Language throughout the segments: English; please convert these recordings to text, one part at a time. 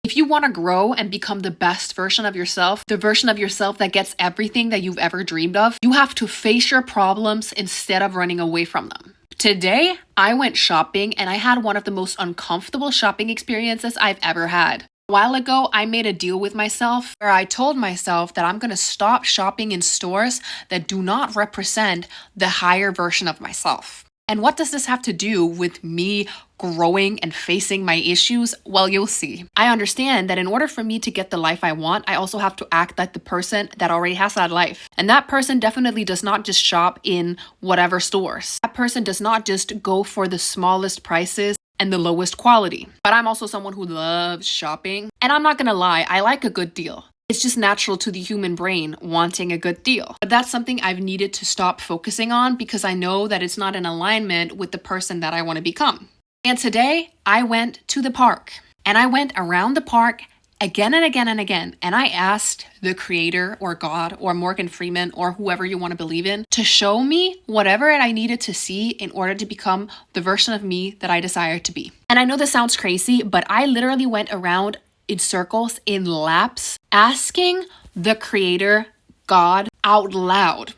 If you want to grow and become the best version of yourself, the version of yourself that gets everything that you've ever dreamed of, you have to face your problems instead of running away from them. Today, I went shopping and I had one of the most uncomfortable shopping experiences I've ever had. A while ago, I made a deal with myself where I told myself that I'm going to stop shopping in stores that do not represent the higher version of myself. And what does this have to do with me growing and facing my issues? Well, you'll see. I understand that in order for me to get the life I want, I also have to act like the person that already has that life. And that person definitely does not just shop in whatever stores. That person does not just go for the smallest prices and the lowest quality. But I'm also someone who loves shopping. And I'm not gonna lie, I like a good deal. It's just natural to the human brain wanting a good deal. But that's something I've needed to stop focusing on because I know that it's not in alignment with the person that I want to become. And today I went to the park and I went around the park again and again and again. And I asked the creator or God or Morgan Freeman or whoever you want to believe in to show me whatever I needed to see in order to become the version of me that I desire to be. And I know this sounds crazy, but I literally went around in circles, in laps, asking the creator, God, out loud,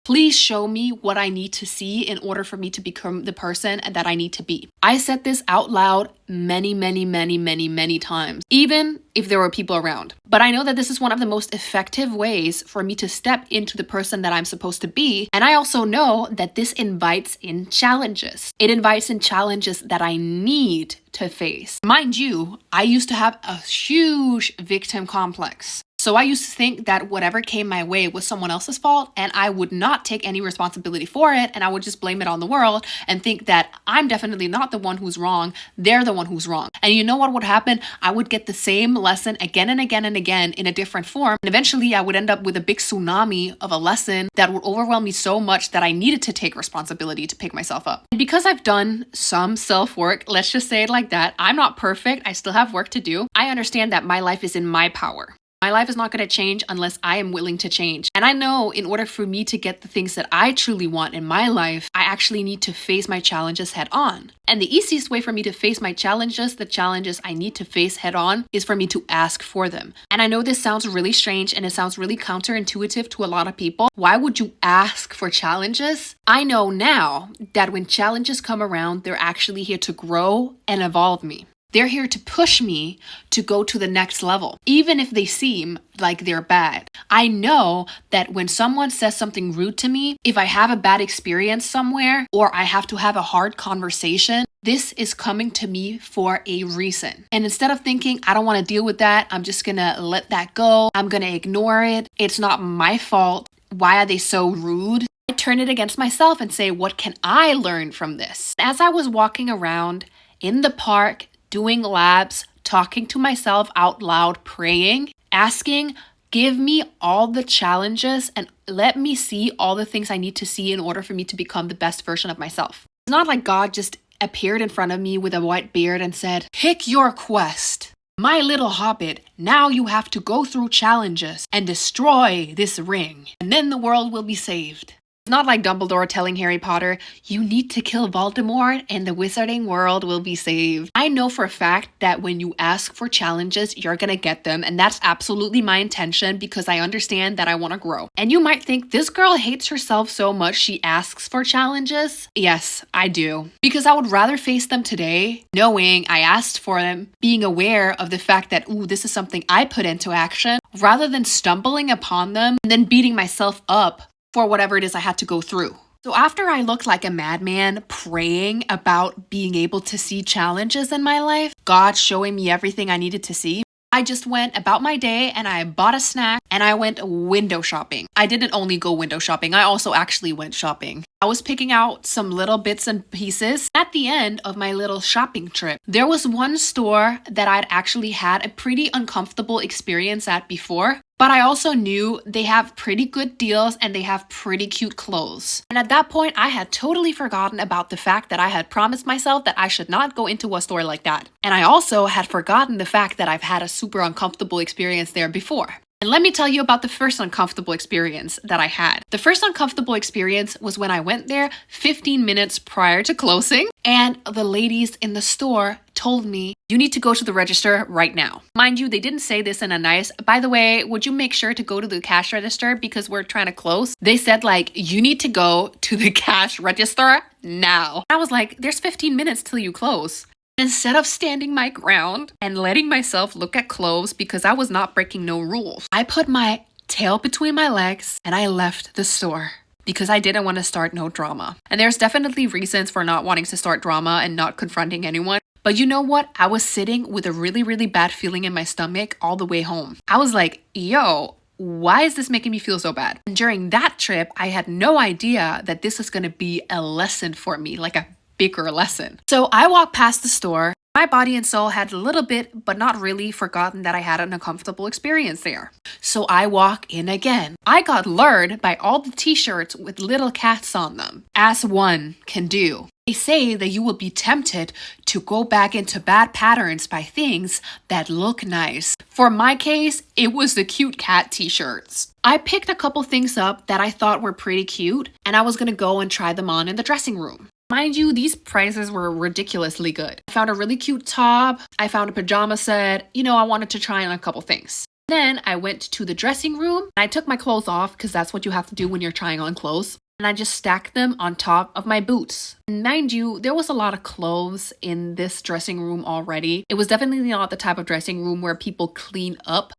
please show me what I need to see in order for me to become the person that I need to be. I said this out loud many times, even if there were people around. But I know that this is one of the most effective ways for me to step into the person that I'm supposed to be. And I also know that this invites in challenges. It invites in challenges that I need to face. Mind you, I used to have a huge victim complex. So I used to think that whatever came my way was someone else's fault and I would not take any responsibility for it and I would just blame it on the world and think that I'm definitely not the one who's wrong, they're the one who's wrong. And you know what would happen? I would get the same lesson again and again and again in a different form. And eventually I would end up with a big tsunami of a lesson that would overwhelm me so much that I needed to take responsibility to pick myself up. And because I've done some self-work, let's just say it like that, I'm not perfect, I still have work to do. I understand that my life is in my power. My life is not going to change unless I am willing to change. And I know in order for me to get the things that I truly want in my life, I actually need to face my challenges head on. And the easiest way for me to face my challenges, the challenges I need to face head on, is for me to ask for them. And I know this sounds really strange and it sounds really counterintuitive to a lot of people. Why would you ask for challenges? I know now that when challenges come around, they're actually here to grow and evolve me. They're here to push me to go to the next level, even if they seem like they're bad. I know that when someone says something rude to me, if I have a bad experience somewhere, or I have to have a hard conversation, this is coming to me for a reason. And instead of thinking, I don't want to deal with that, I'm just gonna let that go, I'm gonna ignore it, it's not my fault, why are they so rude? I turn it against myself and say, what can I learn from this? As I was walking around in the park, doing laps, talking to myself out loud, praying, asking, give me all the challenges and let me see all the things I need to see in order for me to become the best version of myself. It's not like God just appeared in front of me with a white beard and said, pick your quest. My little hobbit, now you have to go through challenges and destroy this ring, and then the world will be saved. It's not like Dumbledore telling Harry Potter, you need to kill Voldemort and the wizarding world will be saved. I know for a fact that when you ask for challenges, you're gonna get them. And that's absolutely my intention because I understand that I wanna grow. And you might think, this girl hates herself so much she asks for challenges. Yes, I do. Because I would rather face them today, knowing I asked for them, being aware of the fact that, ooh, this is something I put into action, rather than stumbling upon them and then beating myself up for whatever it is I had to go through. So after I looked like a madman praying about being able to see challenges in my life, God showing me everything I needed to see, I just went about my day and I bought a snack and I went window shopping. I didn't only go window shopping, I also actually went shopping. I was picking out some little bits and pieces. At the end of my little shopping trip, there was one store that I'd actually had a pretty uncomfortable experience at before, but I also knew they have pretty good deals and they have pretty cute clothes. And at that point, I had totally forgotten about the fact that I had promised myself that I should not go into a store like that. And I also had forgotten the fact that I've had a super uncomfortable experience there before. And let me tell you about the first uncomfortable experience that I had. The first uncomfortable experience was when I went there 15 minutes prior to closing, and the ladies in the store told me, you need to go to the register right now. Mind you, they didn't say this in a nice, by the way, would you make sure to go to the cash register because we're trying to close? They said like, you need to go to the cash register now. I was like, there's 15 minutes till you close. Instead of standing my ground and letting myself look at clothes because I was not breaking no rules, I put my tail between my legs and I left the store because I didn't want to start no drama. And there's definitely reasons for not wanting to start drama and not confronting anyone. But you know what? I was sitting with a really, really bad feeling in my stomach all the way home. I was like, yo, why is this making me feel so bad? And during that trip, I had no idea that this was going to be a lesson for me, like a bigger lesson. So I walked past the store. My body and soul had a little bit, but not really, forgotten that I had an uncomfortable experience there. So I walk in again. I got lured by all the t-shirts with little cats on them, as one can do. They say that you will be tempted to go back into bad patterns by things that look nice. For my case, it was the cute cat t-shirts. I picked a couple things up that I thought were pretty cute, and I was gonna go and try them on in the dressing room. Mind you, these prices were ridiculously good. I found a really cute top. I found a pajama set. I wanted to try on a couple things. Then I went to the dressing room and I took my clothes off because that's what you have to do when you're trying on clothes. And I just stacked them on top of my boots. And mind you, there was a lot of clothes in this dressing room already. It was definitely not the type of dressing room where people clean up.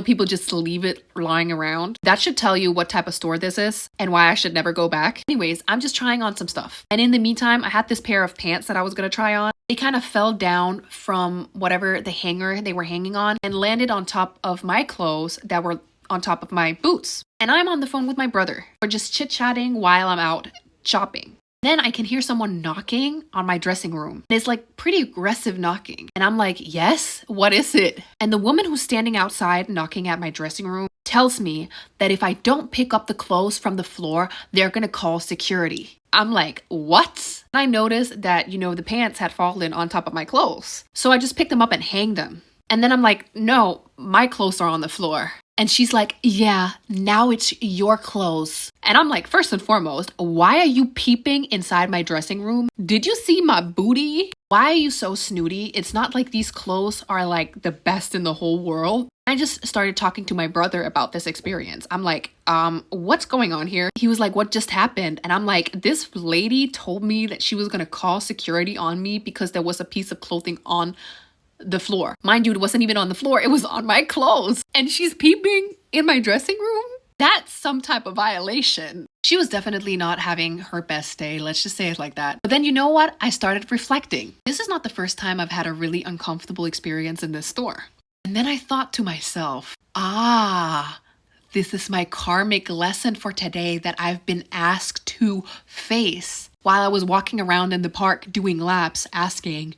People just leave it lying around. That should tell you what type of store this is and why I should never go back. Anyways, I'm just trying on some stuff. And in the meantime, I had this pair of pants that I was going to try on. They kind of fell down from whatever the hanger they were hanging on and landed on top of my clothes that were on top of my boots. And I'm on the phone with my brother. We're just chit-chatting while I'm out shopping. Then I can hear someone knocking on my dressing room. It's like pretty aggressive knocking. And I'm like, yes, what is it? And the woman who's standing outside knocking at my dressing room tells me that if I don't pick up the clothes from the floor, they're gonna call security. I'm like, what? And I noticed that, the pants had fallen on top of my clothes. So I just picked them up and hanged them. And then I'm like, no, my clothes are on the floor. And she's like, yeah, now it's your clothes. And I'm like, first and foremost, why are you peeping inside my dressing room? Did you see my booty? Why are you so snooty? It's not like these clothes are like the best in the whole world. I just started talking to my brother about this experience. I'm like, what's going on here? He was like, what just happened? And I'm like, this lady told me that she was going to call security on me because there was a piece of clothing on the floor. Mind you, it wasn't even on the floor. It was on my clothes. And she's peeping in my dressing room? That's some type of violation. She was definitely not having her best day. Let's just say it like that. But then you know what? I started reflecting. This is not the first time I've had a really uncomfortable experience in this store. And then I thought to myself, this is my karmic lesson for today that I've been asked to face while I was walking around in the park doing laps asking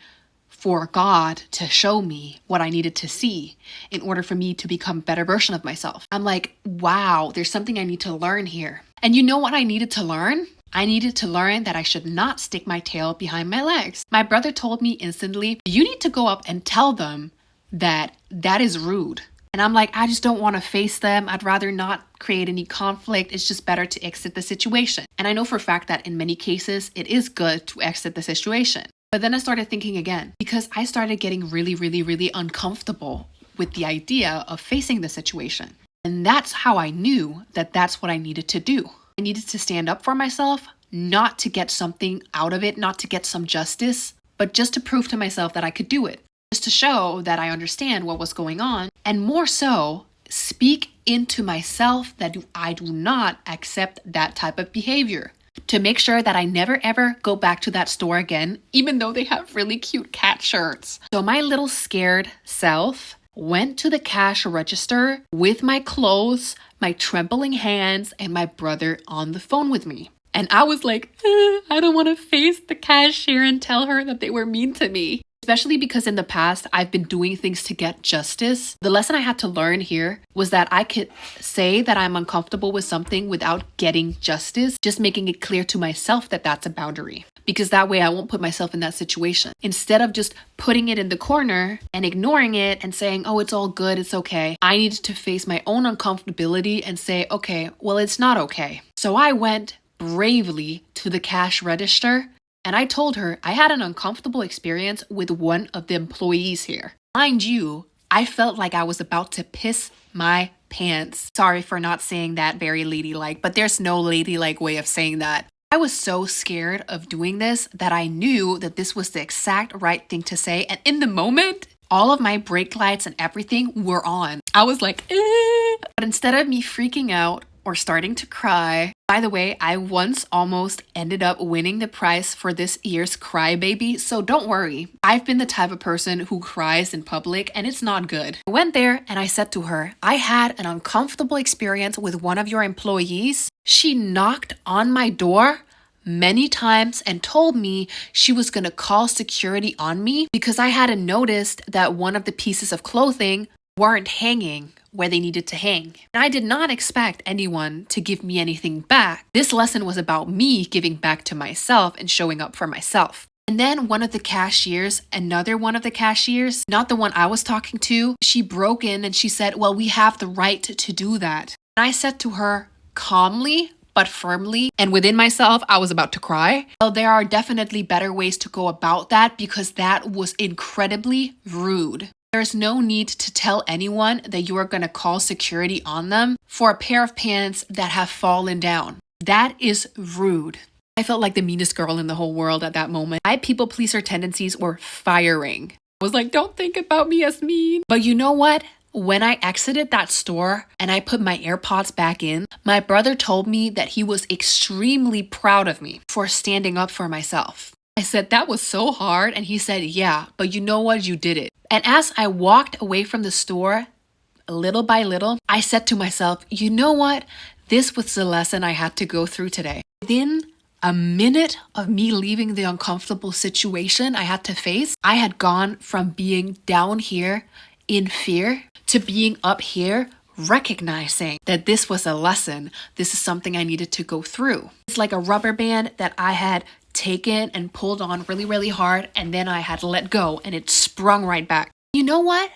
for God to show me what I needed to see in order for me to become a better version of myself. I'm like, wow, there's something I need to learn here. And you know what I needed to learn? I needed to learn that I should not stick my tail behind my legs. My brother told me instantly, you need to go up and tell them that is rude. And I'm like, I just don't want to face them. I'd rather not create any conflict. It's just better to exit the situation. And I know for a fact that in many cases, it is good to exit the situation. But then I started thinking again, because I started getting really, really, really uncomfortable with the idea of facing the situation. And that's how I knew that that's what I needed to do. I needed to stand up for myself, not to get something out of it, not to get some justice, but just to prove to myself that I could do it. Just to show that I understand what was going on, and more so, speak into myself that I do not accept that type of behavior. To make sure that I never ever go back to that store again, even though they have really cute cat shirts. So my little scared self went to the cash register with my clothes, my trembling hands, and my brother on the phone with me. And I was like, I don't want to face the cashier and tell her that they were mean to me. Especially because in the past, I've been doing things to get justice. The lesson I had to learn here was that I could say that I'm uncomfortable with something without getting justice, just making it clear to myself that that's a boundary. because that way I won't put myself in that situation. Instead of just putting it in the corner and ignoring it and saying, oh, it's all good, it's okay, I needed to face my own uncomfortability and say, okay, well, it's not okay. So I went bravely to the cash register and I told her I had an uncomfortable experience with one of the employees here. Mind you, I felt like I was about to piss my pants. Sorry for not saying that very ladylike, but there's no ladylike way of saying that. I was so scared of doing this that I knew that this was the exact right thing to say. And in the moment, all of my brake lights and everything were on. I was like, eh. But instead of me freaking out or starting to cry, by the way, I once almost ended up winning the prize for this year's Cry Baby, so don't worry. I've been the type of person who cries in public and it's not good. I went there and I said to her, I had an uncomfortable experience with one of your employees. She knocked on my door many times and told me she was gonna call security on me because I hadn't noticed that one of the pieces of clothing weren't hanging where they needed to hang. And I did not expect anyone to give me anything back. This lesson was about me giving back to myself and showing up for myself. And then one of the cashiers, another one of the cashiers, not the one I was talking to, she broke in and she said, well, we have the right to do that. And I said to her calmly, but firmly, and within myself, I was about to cry. Well, there are definitely better ways to go about that because that was incredibly rude. There's no need to tell anyone that you are going to call security on them for a pair of pants that have fallen down. That is rude. I felt like the meanest girl in the whole world at that moment. My people pleaser tendencies were firing. I was like, don't think about me as mean. But you know what? When I exited that store and I put my AirPods back in, my brother told me that he was extremely proud of me for standing up for myself. I said, that was so hard. And he said, yeah, but you know what? You did it. And as I walked away from the store, little by little, I said to myself, you know what? This was the lesson I had to go through today. Within a minute of me leaving the uncomfortable situation I had to face, I had gone from being down here in fear to being up here recognizing that this was a lesson. This is something I needed to go through. It's like a rubber band that I had taken and pulled on really, really hard, and then I had let go and it sprung right back. You know what?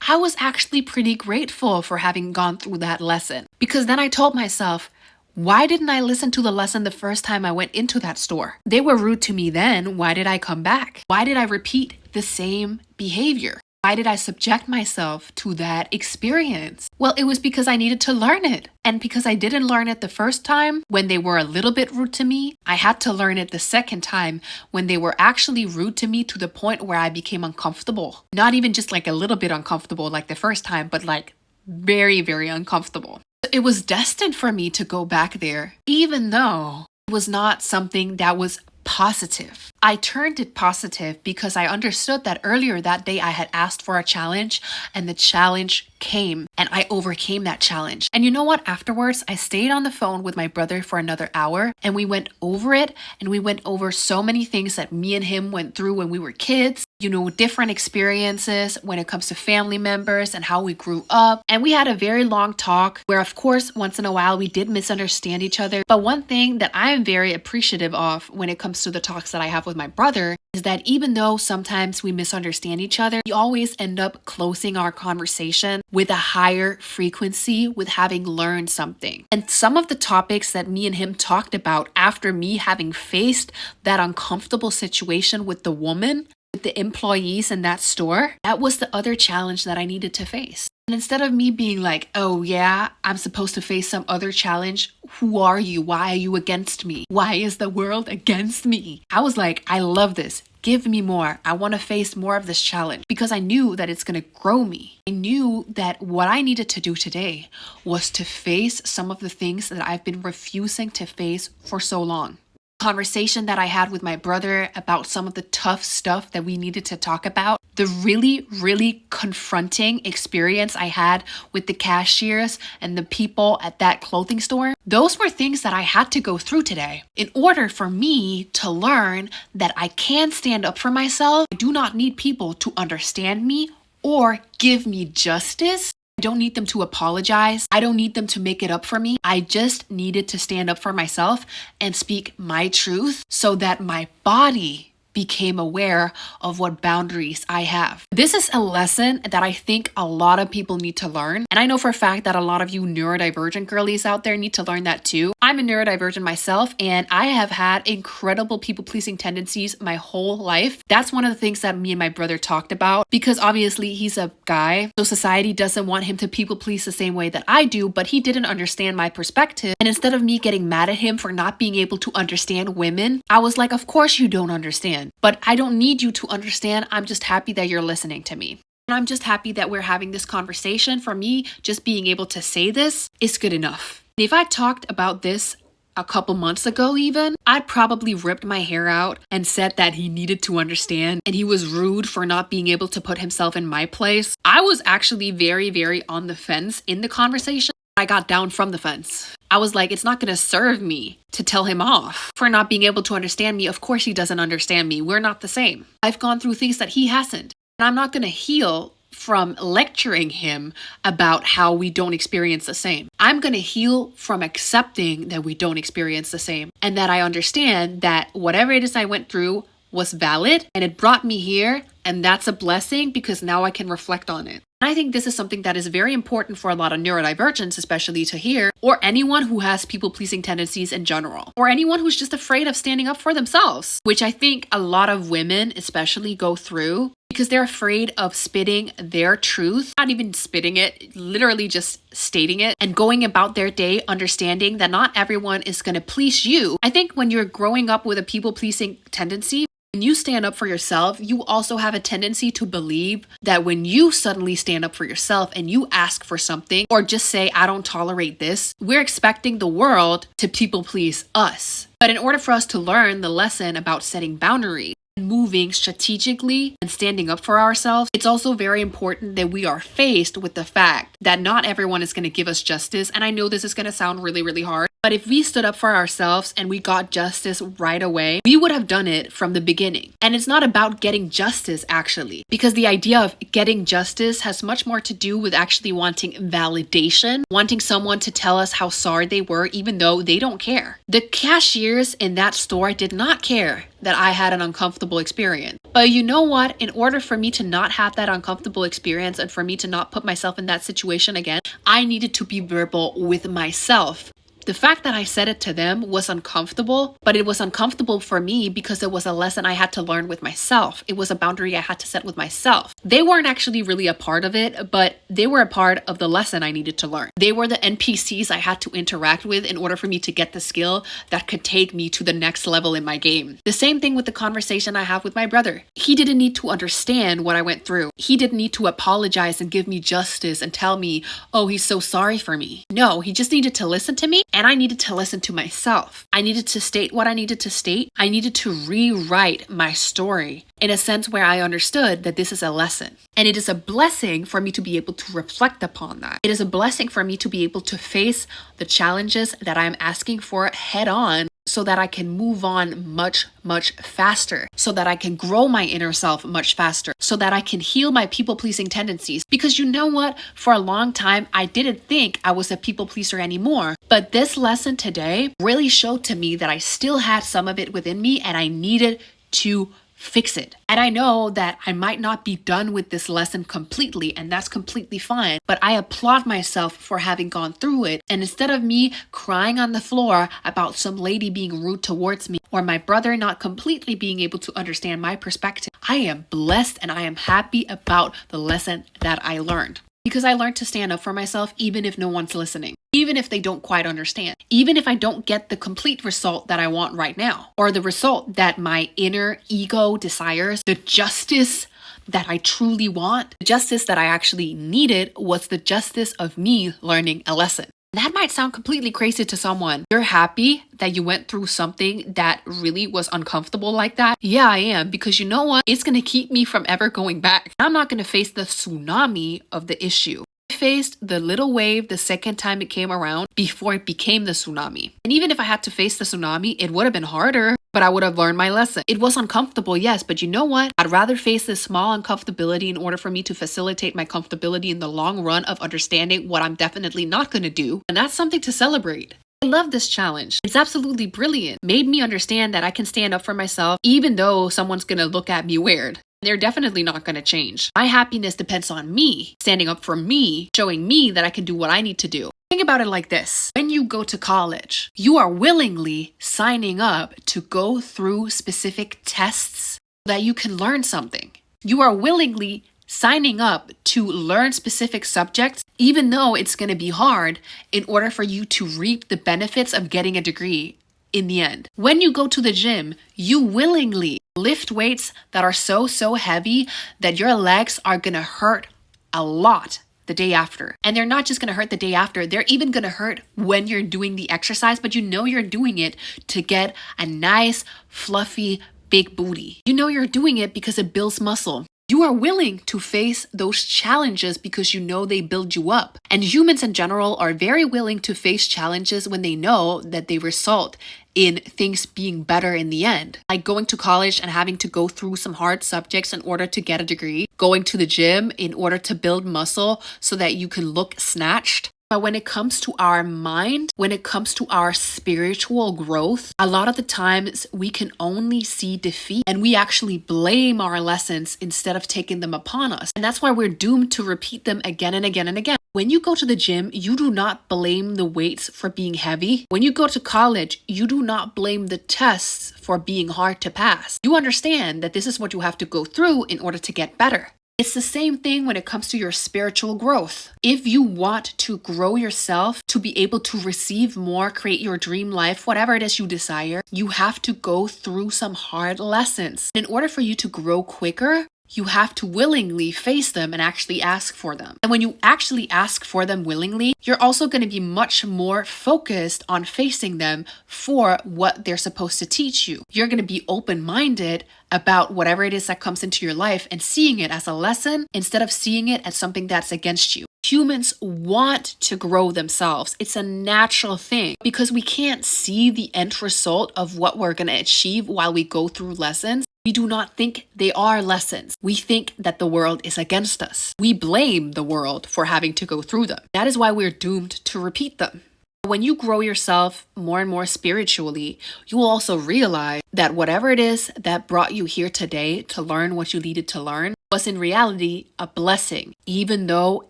I was actually pretty grateful for having gone through that lesson because then I told myself, why didn't I listen to the lesson the first time I went into that store? They were rude to me then. Why did I come back? Why did I repeat the same behavior? Why did I subject myself to that experience? Well, it was because I needed to learn it. And because I didn't learn it the first time when they were a little bit rude to me, I had to learn it the second time when they were actually rude to me to the point where I became uncomfortable. Not even just like a little bit uncomfortable like the first time, but like very, very uncomfortable. It was destined for me to go back there, even though it was not something that was positive. I turned it positive because I understood that earlier that day I had asked for a challenge and the challenge came and I overcame that challenge. And you know what? Afterwards, I stayed on the phone with my brother for another hour and we went over it and we went over so many things that me and him went through when we were kids. You know, different experiences when it comes to family members and how we grew up. And we had a very long talk where, of course, once in a while we did misunderstand each other. But one thing that I am very appreciative of when it comes to the talks that I have with my brother is that even though sometimes we misunderstand each other, we always end up closing our conversation with a higher frequency with having learned something. And some of the topics that me and him talked about after me having faced that uncomfortable situation with the woman, with the employees in that store, that was the other challenge that I needed to face. And instead of me being like, oh yeah, I'm supposed to face some other challenge. Who are you? Why are you against me? Why is the world against me? I was like, I love this. Give me more. I want to face more of this challenge because I knew that it's going to grow me. I knew that what I needed to do today was to face some of the things that I've been refusing to face for so long. Conversation that I had with my brother about some of the tough stuff that we needed to talk about, the really, really confronting experience I had with the cashiers and the people at that clothing store, those were things that I had to go through today in order for me to learn that I can stand up for myself. I do not need people to understand me or give me justice. I don't need them to apologize. I don't need them to make it up for me. I just needed to stand up for myself and speak my truth so that my body became aware of what boundaries I have. This is a lesson that I think a lot of people need to learn. And I know for a fact that a lot of you neurodivergent girlies out there need to learn that too. I'm a neurodivergent myself, and I have had incredible people-pleasing tendencies my whole life. That's one of the things that me and my brother talked about, because obviously he's a guy, so society doesn't want him to people-please the same way that I do, but he didn't understand my perspective. And instead of me getting mad at him for not being able to understand women, I was like, of course you don't understand. But I don't need you to understand. I'm just happy that you're listening to me. And I'm just happy that we're having this conversation. For me, just being able to say this is good enough. If I talked about this a couple months ago even, I'd probably ripped my hair out and said that he needed to understand and he was rude for not being able to put himself in my place. I was actually very, very on the fence in the conversation. I got down from the fence. I was like, it's not going to serve me to tell him off for not being able to understand me. Of course he doesn't understand me. We're not the same. I've gone through things that he hasn't. And I'm not going to heal from lecturing him about how we don't experience the same. I'm going to heal from accepting that we don't experience the same and that I understand that whatever it is I went through was valid and it brought me here, and that's a blessing because now I can reflect on it. And I think this is something that is very important for a lot of neurodivergents, especially to hear, or anyone who has people-pleasing tendencies in general, or anyone who's just afraid of standing up for themselves, which I think a lot of women especially go through because they're afraid of spitting their truth, not even spitting it, literally just stating it and going about their day understanding that not everyone is going to please you. I think when you're growing up with a people-pleasing tendency, when you stand up for yourself, you also have a tendency to believe that when you suddenly stand up for yourself and you ask for something or just say, I don't tolerate this, we're expecting the world to people please us. But in order for us to learn the lesson about setting boundaries, moving strategically and standing up for ourselves, it's also very important that we are faced with the fact that not everyone is going to give us justice. And I know this is going to sound really, really hard, but if we stood up for ourselves and we got justice right away, we would have done it from the beginning. And it's not about getting justice actually, because the idea of getting justice has much more to do with actually wanting validation, wanting someone to tell us how sorry they were, even though they don't care. The cashiers in that store did not care that I had an uncomfortable experience. But you know what? In order for me to not have that uncomfortable experience and for me to not put myself in that situation again, I needed to be verbal with myself. The fact that I said it to them was uncomfortable, but it was uncomfortable for me because it was a lesson I had to learn with myself. It was a boundary I had to set with myself. They weren't actually really a part of it, but they were a part of the lesson I needed to learn. They were the NPCs I had to interact with in order for me to get the skill that could take me to the next level in my game. The same thing with the conversation I have with my brother. He didn't need to understand what I went through. He didn't need to apologize and give me justice and tell me, oh, he's so sorry for me. No, he just needed to listen to me. And I needed to listen to myself. I needed to state what I needed to state. I needed to rewrite my story in a sense where I understood that this is a lesson. And it is a blessing for me to be able to reflect upon that. It is a blessing for me to be able to face the challenges that I'm asking for head on, so that I can move on much, much faster, so that I can grow my inner self much faster, so that I can heal my people-pleasing tendencies. Because you know what? For a long time, I didn't think I was a people pleaser anymore. But this lesson today really showed to me that I still had some of it within me and I needed to fix it. And I know that I might not be done with this lesson completely, and that's completely fine, but I applaud myself for having gone through it. And instead of me crying on the floor about some lady being rude towards me or my brother not completely being able to understand my perspective, I am blessed and I am happy about the lesson that I learned. Because I learned to stand up for myself even if no one's listening, even if they don't quite understand, even if I don't get the complete result that I want right now, or the result that my inner ego desires, the justice that I truly want, the justice that I actually needed was the justice of me learning a lesson. That might sound completely crazy to someone. You're happy that you went through something that really was uncomfortable like that? Yeah, I am, because you know what? It's going to keep me from ever going back. I'm not going to face the tsunami of the issue. I faced the little wave the second time it came around before it became the tsunami. And even if I had to face the tsunami, it would have been harder. but I would have learned my lesson. It was uncomfortable, yes, but you know what? I'd rather face this small uncomfortability in order for me to facilitate my comfortability in the long run of understanding what I'm definitely not going to do. And that's something to celebrate. I love this challenge. It's absolutely brilliant. Made me understand that I can stand up for myself even though someone's going to look at me weird. They're definitely not going to change. My happiness depends on me, standing up for me, showing me that I can do what I need to do. Think about it like this. When you go to college, you are willingly signing up to go through specific tests so that you can learn something. You are willingly signing up to learn specific subjects, even though it's going to be hard, in order for you to reap the benefits of getting a degree in the end. When you go to the gym, you willingly lift weights that are so heavy that your legs are going to hurt a lot the day after. And they're not just going to hurt the day after, they're even going to hurt when you're doing the exercise, but you know you're doing it to get a nice, fluffy, big booty. You know you're doing it because it builds muscle. You are willing to face those challenges because you know they build you up. And humans in general are very willing to face challenges when they know that they result in things being better in the end. Like going to college and having to go through some hard subjects in order to get a degree, going to the gym in order to build muscle so that you can look snatched. But when it comes to our mind, when it comes to our spiritual growth, a lot of the times we can only see defeat and we actually blame our lessons instead of taking them upon us. And that's why we're doomed to repeat them again and again and again. When you go to the gym, you do not blame the weights for being heavy. When you go to college, you do not blame the tests for being hard to pass. You understand that this is what you have to go through in order to get better. It's the same thing when it comes to your spiritual growth. If you want to grow yourself, to be able to receive more, create your dream life, whatever it is you desire, you have to go through some hard lessons. In order for you to grow quicker, you have to willingly face them and actually ask for them. And when you actually ask for them willingly, you're also going to be much more focused on facing them for what they're supposed to teach you. You're going to be open-minded about whatever it is that comes into your life and seeing it as a lesson instead of seeing it as something that's against you. Humans want to grow themselves. It's a natural thing because we can't see the end result of what we're going to achieve while we go through lessons. We do not think they are lessons. We think that the world is against us. We blame the world for having to go through them. That is why we're doomed to repeat them. When you grow yourself more and more spiritually, you will also realize that whatever it is that brought you here today to learn what you needed to learn was in reality a blessing, even though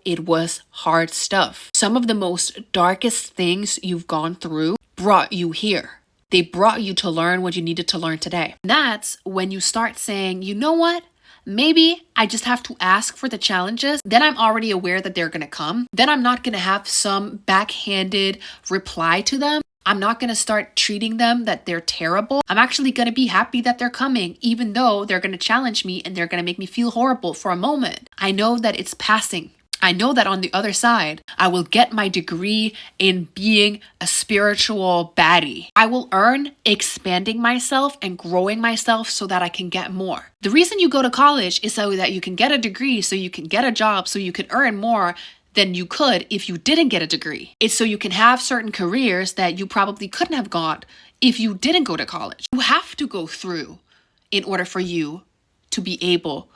it was hard stuff. Some of the most darkest things you've gone through brought you here. They brought you to learn what you needed to learn today. That's when you start saying, you know what? Maybe I just have to ask for the challenges. Then I'm already aware that they're going to come. Then I'm not going to have some backhanded reply to them. I'm not going to start treating them that they're terrible. I'm actually going to be happy that they're coming, even though they're going to challenge me and they're going to make me feel horrible for a moment. I know that it's passing. I know that on the other side, I will get my degree in being a spiritual baddie. I will earn expanding myself and growing myself so that I can get more. The reason you go to college is so that you can get a degree, so you can get a job, so you can earn more than you could if you didn't get a degree. It's so you can have certain careers that you probably couldn't have got if you didn't go to college. You have to go through in order for you to be able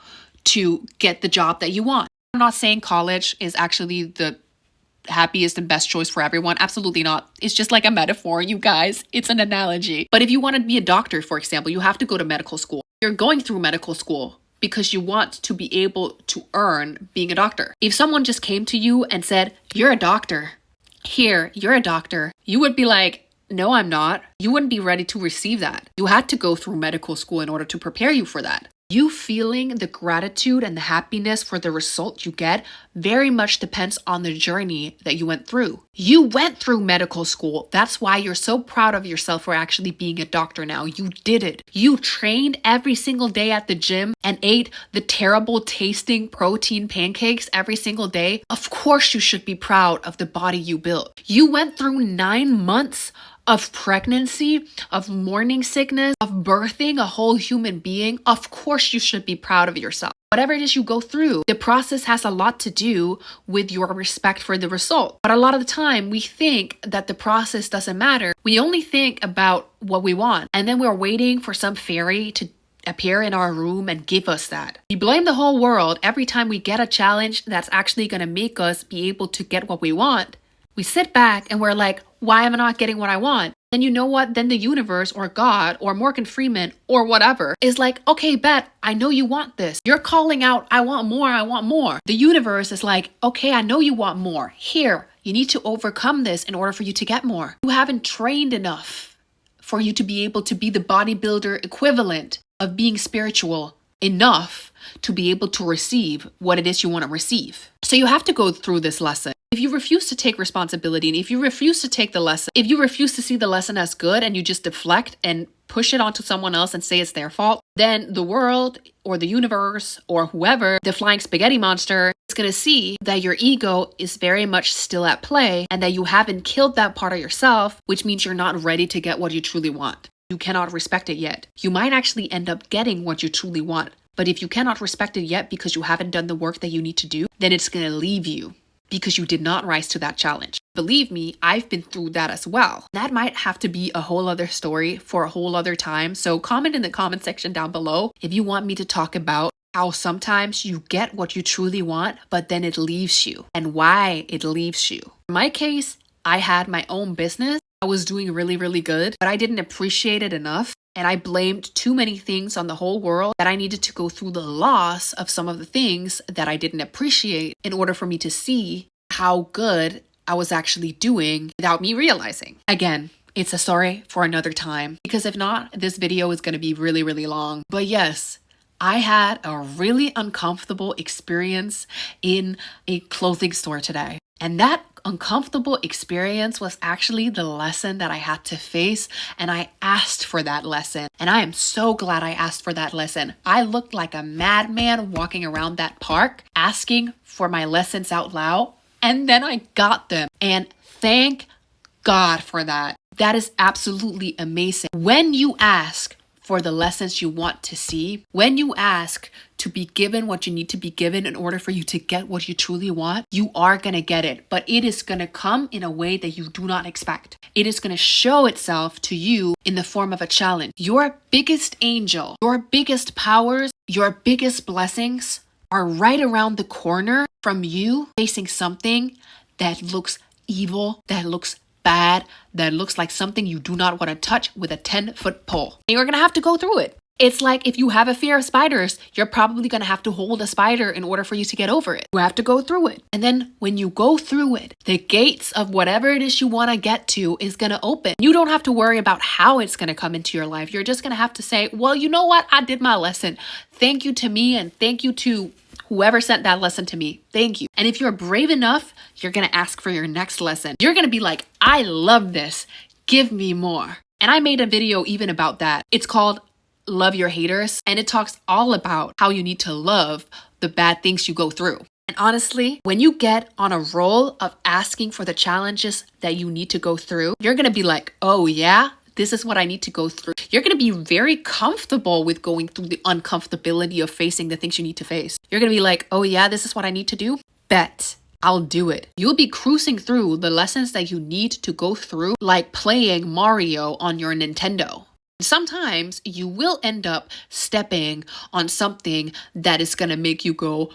to get the job that you want. I'm not saying college is actually the happiest and best choice for everyone. Absolutely not. It's just like a metaphor, you guys. It's an analogy. But if you want to be a doctor, for example, you have to go to medical school. You're going through medical school because you want to be able to earn being a doctor. If someone just came to you and said, you're a doctor, here, you're a doctor, you would be like, no, I'm not. You wouldn't be ready to receive that. You had to go through medical school in order to prepare you for that. You feeling the gratitude and the happiness for the result you get very much depends on the journey that you went through. You went through medical school. That's why you're so proud of yourself for actually being a doctor now. You did it. You trained every single day at the gym and ate the terrible tasting protein pancakes every single day. Of course you should be proud of the body you built. You went through 9 months of pregnancy, of morning sickness, of birthing a whole human being, of course you should be proud of yourself. Whatever it is you go through, the process has a lot to do with your respect for the result. But a lot of the time, we think that the process doesn't matter. We only think about what we want, and then we're waiting for some fairy to appear in our room and give us that. We blame the whole world every time we get a challenge that's actually going to make us be able to get what we want. We sit back and we're like, why am I not getting what I want? Then you know what? Then the universe or God or Morgan Freeman or whatever is like, okay, bet, I know you want this. You're calling out, I want more, I want more. The universe is like, okay, I know you want more. Here, you need to overcome this in order for you to get more. You haven't trained enough for you to be able to be the bodybuilder equivalent of being spiritual enough to be able to receive what it is you want to receive. So you have to go through this lesson. If you refuse to take responsibility, and if you refuse to take the lesson, if you refuse to see the lesson as good and you just deflect and push it onto someone else and say it's their fault, then the world or the universe or whoever, the flying spaghetti monster, is going to see that your ego is very much still at play and that you haven't killed that part of yourself, which means you're not ready to get what you truly want. You cannot respect it yet. You might actually end up getting what you truly want. But if you cannot respect it yet because you haven't done the work that you need to do, then it's going to leave you because you did not rise to that challenge. Believe me, I've been through that as well. That might have to be a whole other story for a whole other time. So comment in the comment section down below if you want me to talk about how sometimes you get what you truly want, but then it leaves you and why it leaves you. In my case, I had my own business. I was doing really, really good, but I didn't appreciate it enough. And I blamed too many things on the whole world that I needed to go through the loss of some of the things that I didn't appreciate in order for me to see how good I was actually doing without me realizing. Again, it's a story for another time, because if not, this video is going to be really, really long. But yes, I had a really uncomfortable experience in a clothing store today. And that uncomfortable experience was actually the lesson that I had to face, and I asked for that lesson. And I am so glad I asked for that lesson. I looked like a madman walking around that park asking for my lessons out loud, and then I got them. And thank God for that. That is absolutely amazing. When you ask for the lessons you want to see, when you ask to be given what you need to be given in order for you to get what you truly want, you are going to get it, but it is going to come in a way that you do not expect. It is going to show itself to you in the form of a challenge. Your biggest angel, your biggest powers, your biggest blessings are right around the corner from you facing something that looks evil, that looks bad, that looks like something you do not want to touch with a 10-foot pole. And you're going to have to go through it. It's like if you have a fear of spiders, you're probably going to have to hold a spider in order for you to get over it. You have to go through it. And then when you go through it, the gates of whatever it is you want to get to is going to open. You don't have to worry about how it's going to come into your life. You're just going to have to say, well, you know what? I did my lesson. Thank you to me, and thank you to whoever sent that lesson to me. Thank you. And if you're brave enough, you're going to ask for your next lesson. You're going to be like, I love this. Give me more. And I made a video even about that. It's called Love Your Haters. And it talks all about how you need to love the bad things you go through. And honestly, when you get on a roll of asking for the challenges that you need to go through, you're going to be like, oh yeah, this is what I need to go through. You're going to be very comfortable with going through the uncomfortability of facing the things you need to face. You're going to be like, oh yeah, this is what I need to do. Bet I'll do it. You'll be cruising through the lessons that you need to go through, like playing Mario on your Nintendo. Sometimes you will end up stepping on something that is going to make you go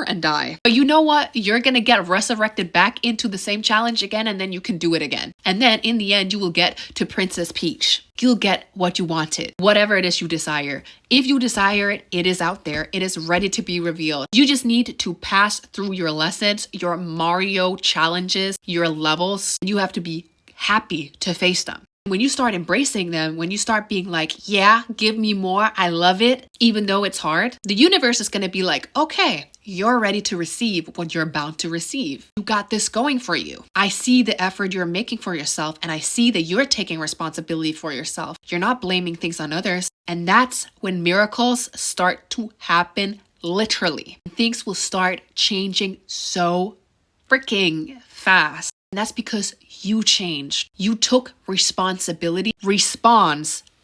and die. But you know what? You're going to get resurrected back into the same challenge again, and then you can do it again. And then in the end, you will get to Princess Peach. You'll get what you wanted, whatever it is you desire. If you desire it, it is out there. It is ready to be revealed. You just need to pass through your lessons, your Mario challenges, your levels. You have to be happy to face them. When you start embracing them, when you start being like, yeah, give me more, I love it, even though it's hard, the universe is going to be like, okay, you're ready to receive what you're about to receive. You got this going for you. I see the effort you're making for yourself, and I see that you're taking responsibility for yourself. You're not blaming things on others. And that's when miracles start to happen literally. Things will start changing so freaking fast. And that's because you changed. You took responsibility,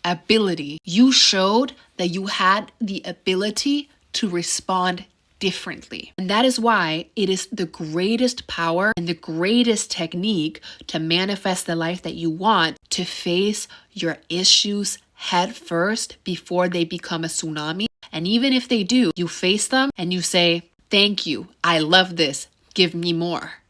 ability. You showed that you had the ability to respond differently. And that is why it is the greatest power and the greatest technique to manifest the life that you want, to face your issues head first before they become a tsunami. And even if they do, you face them and you say, thank you, I love this, give me more.